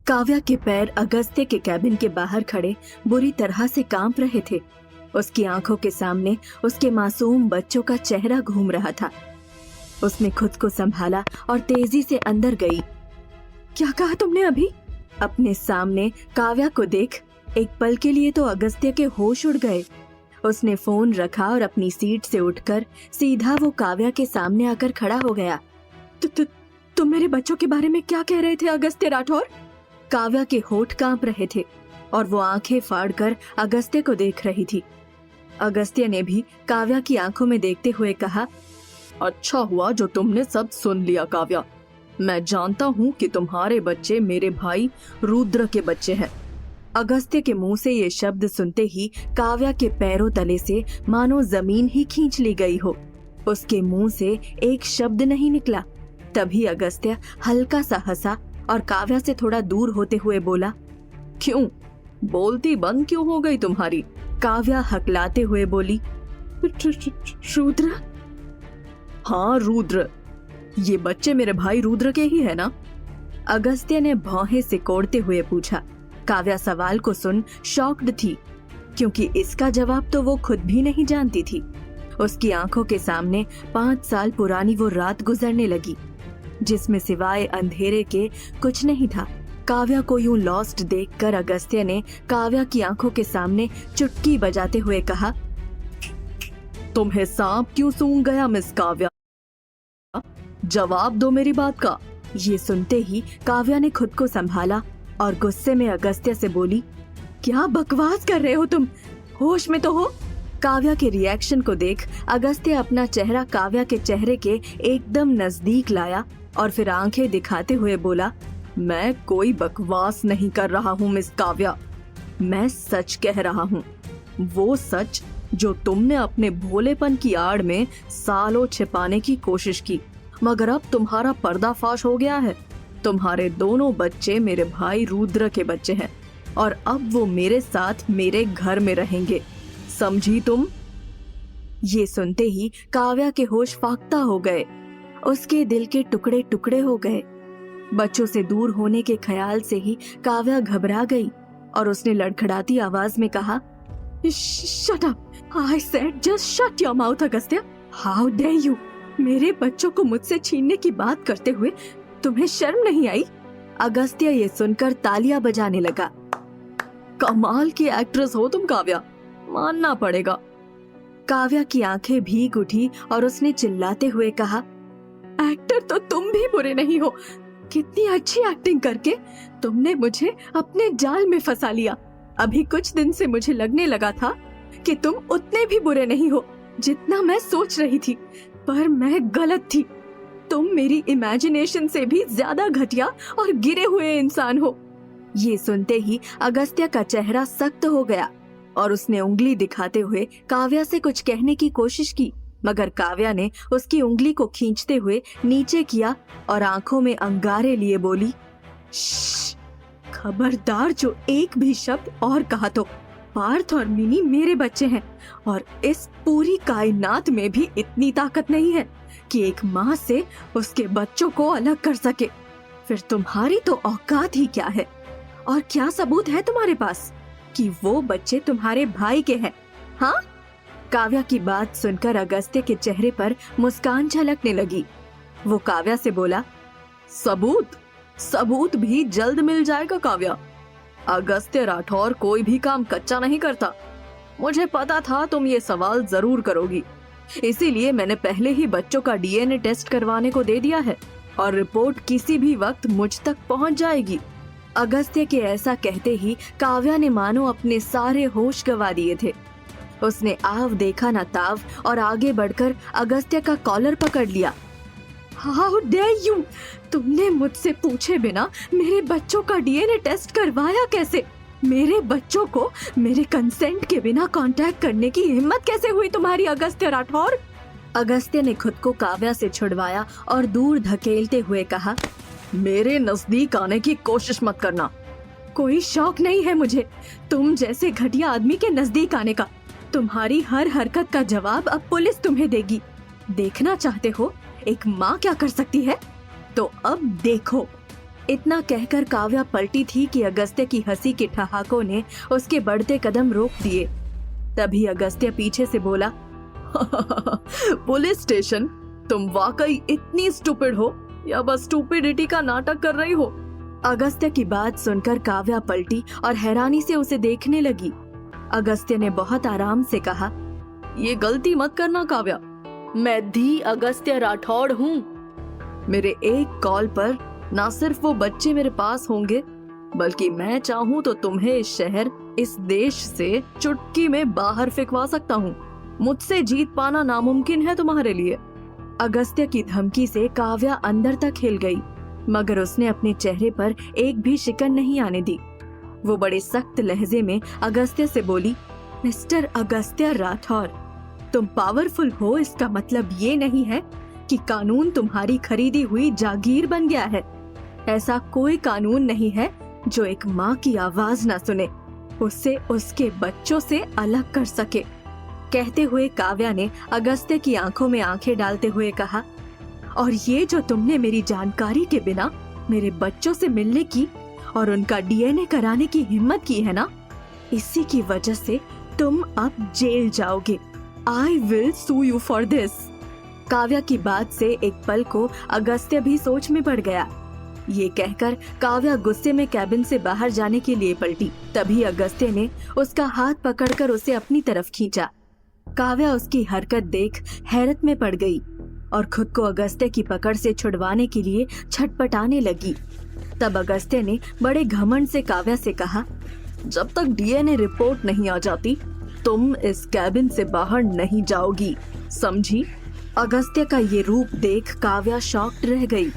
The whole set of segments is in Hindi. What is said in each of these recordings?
काव्या के पैर अगस्त्य के कैबिन के बाहर खड़े बुरी तरह से कांप रहे थे। उसकी आंखों के सामने उसके मासूम बच्चों का चेहरा घूम रहा था। उसने खुद को संभाला और तेजी से अंदर गई। क्या कहा तुमने अभी? अपने सामने काव्या को देख एक पल के लिए तो अगस्त्य के होश उड़ गए। उसने फोन रखा और अपनी सीट से उठकर सीधा वो काव्या के सामने आकर खड़ा हो गया। तुम मेरे बच्चों के बारे में क्या कह रहे थे अगस्त्य राठौर? काव्या के होठ कांप रहे थे और वो आंखें फाड़कर अगस्त्य को देख रही थी। अगस्त्य ने भी काव्या की आंखों में देखते हुए कहा, अच्छा हुआ जो तुमने सब सुन लिया काव्या। मैं जानता हूँ कि तुम्हारे बच्चे मेरे भाई रुद्र के बच्चे हैं। अगस्त्य के मुंह से ये शब्द सुनते ही काव्या के पैरों तले से मानो जमीन ही खींच ली गई हो। उसके मुंह से एक शब्द नहीं निकला। तभी अगस्त्य हल्का सा हंसा और काव्या से थोड़ा दूर होते हुए बोला, क्यों बोलती बंद क्यों हो गई तुम्हारी? काव्या हकलाते हुए बोली, रुद्र? हाँ रुद्र, ये बच्चे मेरे भाई रुद्र के ही है ना? अगस्त्य ने भौहें सिकोड़ते हुए पूछा। काव्या सवाल को सुन शॉक्ड थी, क्योंकि इसका जवाब तो वो खुद भी नहीं जानती थी। उसकी आंखों के सामने 5 साल पुरानी वो रात गुजरने लगी, जिसमें सिवाय अंधेरे के कुछ नहीं था। काव्या को यूं लॉस्ट देखकर अगस्त्य ने काव्या की आंखों के सामने चुटकी बजाते हुए कहा, तुम्हें सांप क्यों सूंघ गया मिस काव्या? जवाब दो मेरी बात का। ये सुनते ही काव्या ने खुद को संभाला और गुस्से में अगस्त्य से बोली, क्या बकवास कर रहे हो तुम? होश में तो हो? काव्या के रिएक्शन को देख अगस्त्य अपना चेहरा काव्या के चेहरे के एकदम नजदीक लाया और फिर आंखें दिखाते हुए बोला, मैं कोई बकवास नहीं कर रहा हूँ मिस काव्या। मैं सच कह रहा हूँ, वो सच जो तुमने अपने भोलेपन की आड़ में सालों छिपाने की कोशिश की, मगर अब तुम्हारा पर्दाफाश हो गया है। तुम्हारे दोनों बच्चे मेरे भाई रुद्र के बच्चे हैं और अब वो मेरे साथ मेरे घर में रहेंगे, समझी तुम? ये सुनते ही काव्या के होश फाख्ता हो गए। उसके दिल के टुकड़े टुकड़े हो गए। बच्चों से दूर होने के ख्याल से ही काव्या घबरा गई और उसने लड़खड़ाती आवाज में कहा, shut up, I said just shut your mouth Agastya. How dare you? मेरे बच्चों को मुझसे छीनने की बात करते हुए तुम्हें शर्म नहीं आई? अगस्त्य ये सुनकर तालियां बजाने लगा। कमाल की एक्ट्रेस हो तुम काव्या, मानना पड़ेगा। काव्या की आंखें भीग उठी और उसने चिल्लाते हुए कहा, एक्टर तो तुम भी बुरे नहीं हो। कितनी अच्छी एक्टिंग करके तुमने मुझे अपने जाल में फंसा लिया। अभी कुछ दिन से मुझे लगने लगा था कि तुम उतने भी बुरे नहीं हो जितना मैं सोच रही थी, पर मैं गलत थी। तुम मेरी इमेजिनेशन से भी ज्यादा घटिया और गिरे हुए इंसान हो। ये सुनते ही अगस्त्य का चेहरा सख्त हो गया और उसने उंगली दिखाते हुए काव्या से कुछ कहने की कोशिश की, मगर काव्या ने उसकी उंगली को खींचते हुए नीचे किया और आंखों में अंगारे लिए बोली, खबरदार जो एक भी शब्द और कहा तो पार्थ और मिनी मेरे बच्चे हैं और इस पूरी कायनात में भी इतनी ताकत नहीं है कि एक माँ से उसके बच्चों को अलग कर सके। फिर तुम्हारी तो औकात ही क्या है? और क्या सबूत है तुम्हारे पास कि वो बच्चे तुम्हारे भाई के हैं? हाँ? काव्या की बात सुनकर अगस्त्य के चेहरे पर मुस्कान झलकने लगी। वो काव्या से बोला, सबूत भी जल्द मिल जाएगा काव्या। अगस्त्य राठौर कोई भी काम कच्चा नहीं करता। मुझे पता था तुम ये सवाल जरूर करोगी, इसीलिए मैंने पहले ही बच्चों का डीएनए टेस्ट करवाने को दे दिया है और रिपोर्ट किसी भी वक्त मुझ तक पहुंच जाएगी। अगस्त्य के ऐसा कहते ही काव्या ने मानो अपने सारे होश गंवा दिए थे। उसने आव देखा न ताव और आगे बढ़कर अगस्त्य का कॉलर पकड़ लिया। How dare you? तुमने मुझसे पूछे बिना मेरे बच्चों का डीएनए टेस्ट करवाया कैसे? मेरे बच्चों को मेरे कंसेंट के बिना कांटेक्ट करने की हिम्मत कैसे हुई तुम्हारी अगस्त्य राठौर? अगस्त्य ने खुद को काव्या से छुड़वाया और दूर धकेलते हुए कहा, मेरे नजदीक आने की कोशिश मत करना। कोई शौक नहीं है मुझे तुम जैसे घटिया आदमी के नजदीक आने का। तुम्हारी हर हरकत का जवाब अब पुलिस तुम्हें देगी। देखना चाहते हो एक माँ क्या कर सकती है? तो अब देखो। इतना कहकर काव्या पलटी थी कि अगस्त्य की हंसी के ठहाकों ने उसके बढ़ते कदम रोक दिए। तभी अगस्त्य पीछे से बोला, पुलिस स्टेशन, तुम वाकई इतनी स्टूपिड हो या बस स्टूपिडिटी का नाटक कर रही हो? अगस्त्य की बात सुनकर काव्या पलटी और हैरानी से उसे देखने लगी। अगस्त्य ने बहुत आराम से कहा, ये गलती मत करना काव्या, मैं दी अगस्त्य राठौड़ हूँ। मेरे एक कॉल पर ना सिर्फ वो बच्चे मेरे पास होंगे, बल्कि मैं चाहूँ तो तुम्हें इस शहर, इस देश से चुटकी में बाहर फेंकवा सकता हूँ। मुझसे जीत पाना नामुमकिन है तुम्हारे लिए। अगस्त्य की धमकी से काव्या अंदर तक हिल गई, मगर उसने अपने चेहरे पर एक भी शिकन नहीं आने दी। वो बड़े सख्त लहजे में अगस्त्य से बोली, मिस्टर अगस्त्य राठौर, तुम पावरफुल हो इसका मतलब ये नहीं है कि कानून तुम्हारी खरीदी हुई जागीर बन गया है। ऐसा कोई कानून नहीं है जो एक माँ की आवाज ना सुने, उससे उसके बच्चों से अलग कर सके। कहते हुए काव्या ने अगस्त्य की आंखों में आंखें डालते हुए कहा, और ये जो तुमने मेरी जानकारी के बिना मेरे बच्चों से मिलने की और उनका डीएनए कराने की हिम्मत की है ना, इसी की वजह से तुम अब जेल जाओगे। I will sue you for this. Kavya की बात से एक पल को अगस्त्य भी सोच में पड़ गया। ये कहकर काव्या गुस्से में कैबिन से बाहर जाने के लिए पलटी। तभी अगस्त्य ने उसका हाथ पकड़कर उसे अपनी तरफ खींचा। काव्या उसकी हरकत देख हैरत में पड़ गई और खुद को अगस्त्य की पकड़ से छुड़वाने के लिए छटपटाने लगी। तब अगस्त्य ने बड़े घमंड से काव्या से कहा, जब तक डीएनए रिपोर्ट नहीं आ जाती तुम इस कैबिन से बाहर नहीं जाओगी, समझी? अगस्त्य का ये रूप देख काव्या शॉक्ड रह गई।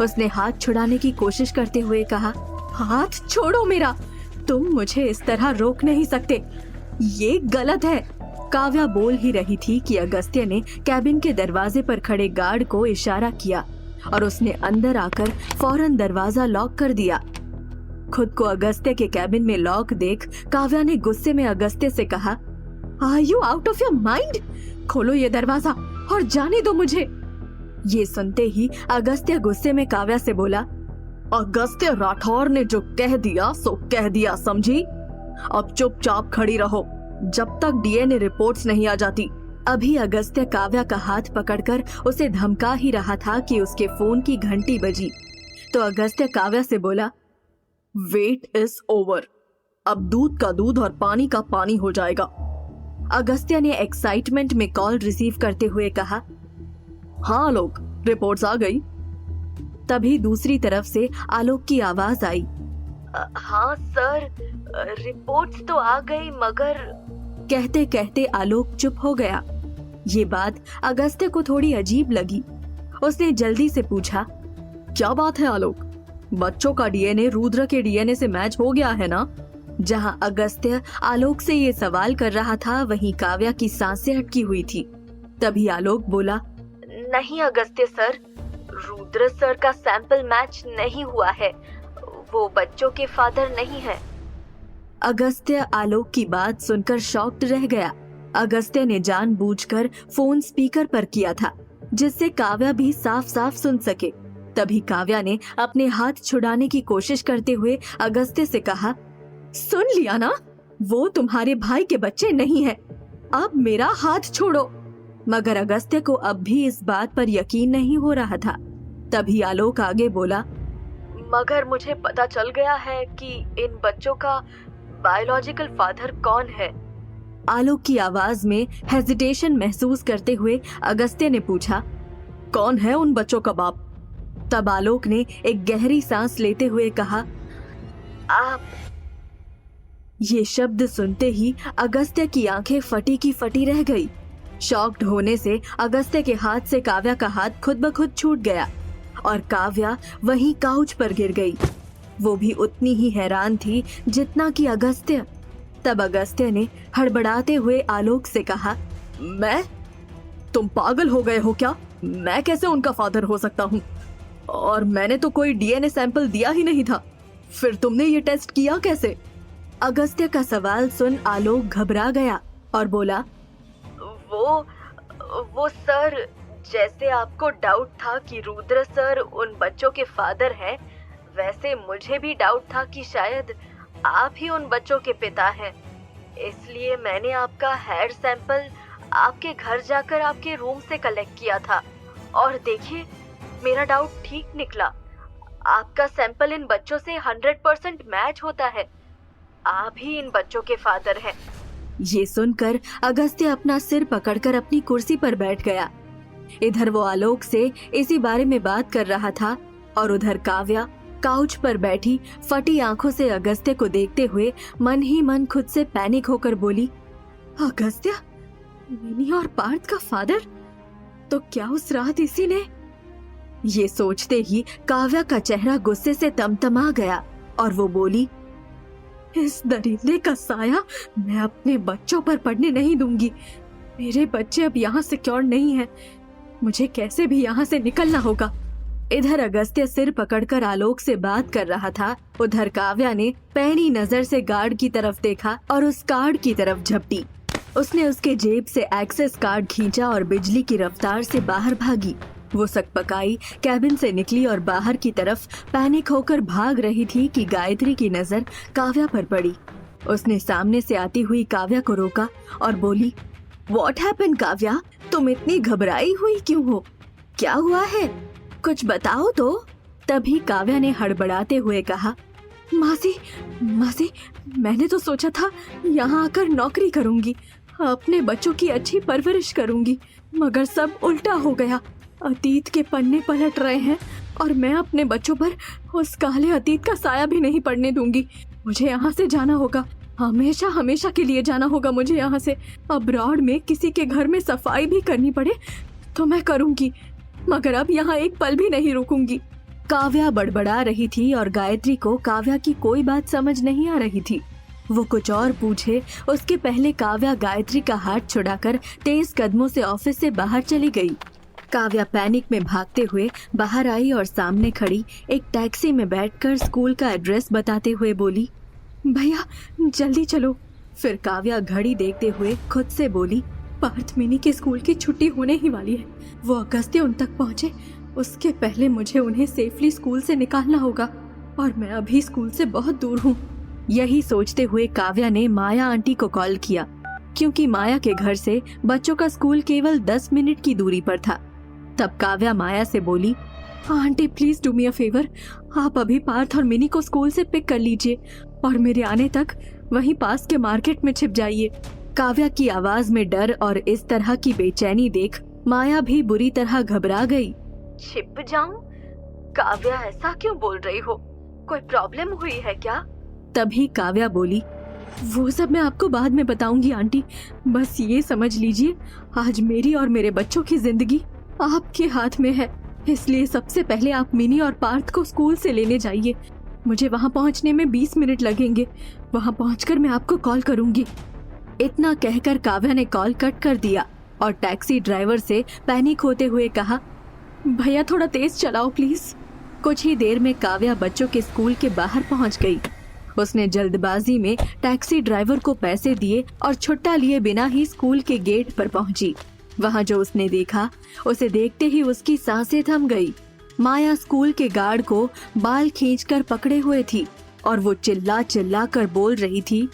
उसने हाथ छुड़ाने की कोशिश करते हुए कहा, हाथ छोड़ो मेरा, तुम मुझे इस तरह रोक नहीं सकते, ये गलत है। काव्या बोल ही रही थी कि अगस्त्य ने कैबिन के दरवाजे पर खड़े गार्ड को इशारा किया और उसने अंदर आकर फौरन दरवाजा लॉक कर दिया। खुद को अगस्त्य के कैबिन में लॉक देख काव्या ने गुस्से में अगस्त्य से कहा, are you out of your mind? खोलो ये दरवाजा और जाने दो मुझे। ये सुनते ही अगस्त्य गुस्से में काव्या से बोला, अगस्त्य राठौर ने जो कह दिया सो कह दिया, समझी? अब चुपचाप खड़ी रहो जब तक डीएनए रिपोर्ट्स नहीं आ जाती। अभी अगस्त्य काव्या का हाथ पकड़कर उसे धमका ही रहा था कि उसके फोन की घंटी बजी। तो अगस्त्य काव्या से बोला, वेट इज ओवर, अब दूध का दूध और पानी का पानी हो जाएगा। अगस्त्य ने एक्साइटमेंट में कॉल रिसीव करते हुए कहा, हाँ आलोक, रिपोर्ट्स आ गई। तभी दूसरी तरफ से आलोक की आवाज आई, हाँ सर, रिपोर्ट्स तो आ गई, मगर। कहते कहते आलोक चुप हो गया। ये बात अगस्त्य को थोड़ी अजीब लगी। उसने जल्दी से पूछा, क्या बात है आलोक? बच्चों का डीएनए रुद्र के डीएनए से मैच हो गया है ना? जहां अगस्त्य आलोक से ये सवाल कर रहा था, वहीं काव्या की सांसें अटकी हुई थी। तभी आलोक बोला, नहीं अगस्त्य सर, रुद्र सर का सैंपल मैच नहीं हुआ है, वो बच्चों के फादर नहीं है। अगस्त्य आलोक की बात सुनकर शॉक्ड रह गया। अगस्त्य ने जानबूझकर फोन स्पीकर पर किया था, जिससे काव्या भी साफ साफ सुन सके। तभी काव्या ने अपने हाथ छुड़ाने की कोशिश करते हुए अगस्त्य से कहा, सुन लिया ना, वो तुम्हारे भाई के बच्चे नहीं है, अब मेरा हाथ छोड़ो। मगर अगस्त्य को अब भी इस बात पर यकीन नहीं हो रहा था। तभी आलोक आगे बोला, मगर मुझे पता चल गया है कि इन बच्चों का बायोलॉजिकल फादर कौन है। आलोक की आवाज में हेजिटेशन महसूस करते हुए अगस्त्य ने पूछा, कौन है उन बच्चों का बाप? तब आलोक ने एक गहरी सांस लेते हुए कहा, आप। ये शब्द सुनते ही अगस्त्य की आंखें फटी की फटी रह गई। शॉक्ड होने से अगस्त्य के हाथ से काव्या का हाथ खुद ब खुद छूट गया और काव्या वहीं काउच पर गिर गई। वो भी उतनी ही हैरान थी जितना कि अगस्त्य। तब अगस्त्य ने हड़बड़ाते हुए आलोक से कहा, मैं? तुम पागल हो गए हो क्या? मैं कैसे उनका फादर हो सकता हूँ? और मैंने तो कोई डीएनए सैंपल दिया ही नहीं था, फिर तुमने ये टेस्ट किया कैसे? अगस्त्य का सवाल सुन आलोक घबरा गया और बोला, वो सर, जैसे आपको डाउट था कि रुद्र सर उन बच्चों के फादर हैं, वैसे मुझे भी डाउट था कि शायद आप ही उन बच्चों के पिता हैं, इसलिए मैंने आपका हेयर सैंपल आपके घर जाकर आपके रूम से कलेक्ट किया था और देखिए मेरा डाउट ठीक निकला। आपका सैंपल इन बच्चों से 100% मैच होता है। आप ही इन बच्चों के फादर हैं। ये सुनकर अगस्त्य अपना सिर पकड़कर अपनी कुर्सी पर बैठ गया। इधर वो आलोक से इसी बारे में बात कर रहा था और उधर काव्या काउच पर बैठी फटी आंखों से अगस्त्य को देखते हुए मन ही मन खुद से पैनिक होकर बोली, अगस्त्य, मिनी और पार्थ का फादर? तो क्या उस रात इसी ने? ये सोचते ही काव्या का चेहरा गुस्से से तमतमा गया और वो बोली, इस दरिंदे का साया मैं अपने बच्चों पर पड़ने नहीं दूंगी। मेरे बच्चे अब यहाँ सिक्योर नहीं हैं। मुझे कैसे भी यहाँ से निकलना होगा। इधर अगस्त्य सिर पकड़कर आलोक से बात कर रहा था, उधर काव्या ने पैनी नजर से गार्ड की तरफ देखा और उस कार्ड की तरफ झपटी। उसने उसके जेब से एक्सेस कार्ड खींचा और बिजली की रफ्तार से बाहर भागी। वो सकपकाई कैबिन से निकली और बाहर की तरफ पैनिक होकर भाग रही थी कि गायत्री की नजर काव्या पर पड़ी। उसने सामने से आती हुई काव्या को रोका और बोली, व्हाट हैपेंड काव्या, तुम इतनी घबराई हुई क्यों हो? क्या हुआ है? कुछ बताओ तो। तभी काव्या ने हड़बड़ाते हुए कहा, मासी, मैंने तो सोचा था यहाँ आकर नौकरी करूंगी, अपने बच्चों की अच्छी परवरिश करूंगी, मगर सब उल्टा हो गया। अतीत के पन्ने पलट रहे हैं और मैं अपने बच्चों पर उस काले अतीत का साया भी नहीं पड़ने दूंगी। मुझे यहाँ से जाना होगा, हमेशा के लिए जाना होगा मुझे यहाँ से। अब्रॉड में किसी के घर में सफाई भी करनी पड़े तो मैं करूंगी, मगर अब यहाँ एक पल भी नहीं रुकूंगी। काव्या बड़बड़ा रही थी और गायत्री को काव्या की कोई बात समझ नहीं आ रही थी। वो कुछ और पूछे उसके पहले काव्या गायत्री का हाथ छुड़ाकर तेज कदमों से ऑफिस से बाहर चली गई। काव्या पैनिक में भागते हुए बाहर आई और सामने खड़ी एक टैक्सी में बैठकर स्कूल का एड्रेस बताते हुए बोली, भैया जल्दी चलो। फिर काव्या घड़ी देखते हुए खुद से बोली, पार्थ मिनी के स्कूल की छुट्टी होने ही वाली है। वो अगस्त्य उन तक पहुँचे उसके पहले मुझे उन्हें सेफली स्कूल से निकालना होगा और मैं अभी स्कूल से बहुत दूर हूँ। यही सोचते हुए काव्या ने माया आंटी को कॉल किया, क्योंकि माया के घर से बच्चों का स्कूल केवल 10 मिनट की दूरी पर था। तब काव्या माया से बोली, aunty please do me a favour, आप अभी पार्थ और मिनी को स्कूल से पिक कर लीजिए और मेरे आने तक वहीं पास के मार्केट में छिप जाइए। काव्या की आवाज में डर और इस तरह की बेचैनी देख माया भी बुरी तरह घबरा गई। छिप जाऊं? काव्या ऐसा क्यों बोल रही हो? कोई प्रॉब्लम हुई है क्या? तभी काव्या बोली, वो सब मैं आपको बाद में बताऊंगी आंटी, बस ये समझ लीजिए आज मेरी और मेरे बच्चों की जिंदगी आपके हाथ में है, इसलिए सबसे पहले आप मिनी और पार्थ को स्कूल से लेने जाइए। मुझे वहाँ पहुँचने में 20 मिनट लगेंगे, वहाँ पहुँचकर मैं आपको कॉल करूंगी। इतना कहकर काव्या ने कॉल कट कर दिया और टैक्सी ड्राइवर से पैनिक होते हुए कहा, भैया थोड़ा तेज चलाओ प्लीज। कुछ ही देर में काव्या बच्चों के स्कूल के बाहर पहुँच गई। उसने जल्दबाजी में टैक्सी ड्राइवर को पैसे दिए और छुट्टा लिए बिना ही स्कूल के गेट पर पहुंची। वहां जो उसने देखा उसे देखते ही उसकी सांसें थम गई। माया स्कूल के गार्ड को बाल खींचकर पकड़े हुए थी और वो चिल्ला चिल्ला कर बोल रही थी,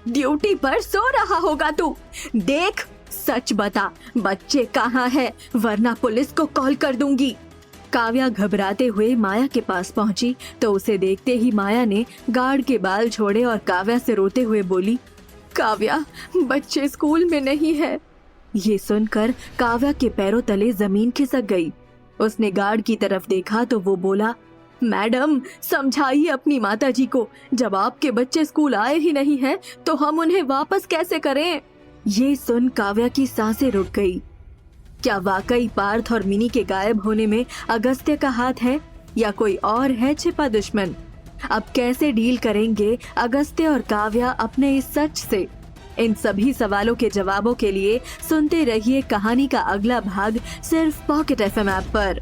ड्यूटी पर सो रहा होगा तू, देख सच बता बच्चे कहाँ है, वरना पुलिस को कॉल कर दूंगी। काव्या घबराते हुए माया के पास पहुंची तो उसे देखते ही माया ने गार्ड के बाल छोड़े और काव्या से रोते हुए बोली, काव्या बच्चे स्कूल में नहीं है। ये सुनकर काव्या के पैरों तले जमीन खिसक गई। उसने गार्ड की तरफ देखा तो वो बोला, मैडम समझाइए अपनी माताजी को, जब आपके बच्चे स्कूल आए ही नहीं हैं तो हम उन्हें वापस कैसे करें। ये सुन काव्या की सांसें रुक गई। क्या वाकई पार्थ और मिनी के गायब होने में अगस्त्य का हाथ है या कोई और है छिपा दुश्मन? अब कैसे डील करेंगे अगस्त्य और काव्या अपने इस सच से? इन सभी सवालों के जवाबों के लिए सुनते रहिए कहानी का अगला भाग सिर्फ पॉकेट FM ऐप पर।